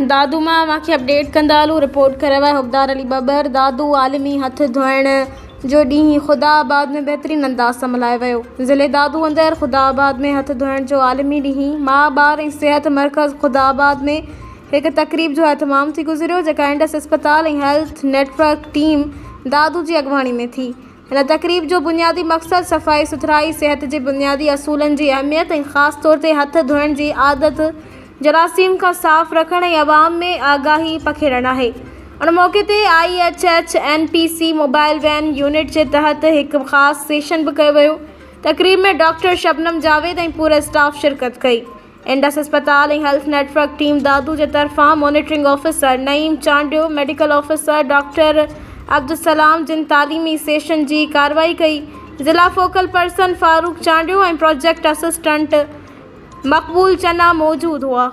दादू मां मूंखे अपडेट कंदा हलो। रिपोर्ट करे विया हुबदार अली बबर। दादू आलमी हथ धोइण जो ॾींहुं ख़ुदाबाद में बेहतरीन अंदाज़ सां मल्हायो वियो। ज़िले दादू अंदरि ख़ुदाबाद में हथ धोइण जो आलमी ॾींहुं मां ॿार ऐं सिहत मर्कज़ ख़ुदाबाद में हिक तक़रीब जो एहतमाम थी गुज़रियो, जेका इंडस अस्पताल ऐं हेल्थ नेटवर्क टीम दादू जी अॻवानी में थी। हिन तक़रीब जो बुनियादी मक़सदु सफ़ाई सुथराई, सिहत जे बुनियादी असूलनि जी अहमियत ऐं ख़ासि तौर ते हथ धोइण जी आदत, जरासीम खां साफ़ रखण ऐं अवाम में आगाही पखेड़ण आहे। उन मौक़े ते IHHNPC मोबाइल वैन यूनिट जे तहत हिकु ख़ासि सेशन बि कयो वियो। तक़रीब में डॉक्टर शबनम जावेद ऐं पूरो स्टाफ शिरकत कई। इंडस अस्पताल ऐं हेल्थ नेटवर्क टीम दादू जे तरफ़ां monitoring officer Naeem Chandio, medical officer doctor Abdul Salam जिन तालीमी सेशन जी कार्रवाई कई। ज़िला फोकल पर्सन फारूक चांडियो ऐं प्रोजेक्ट असिस्टेंट मक़बूल चन्ना मौजूदु हुआ।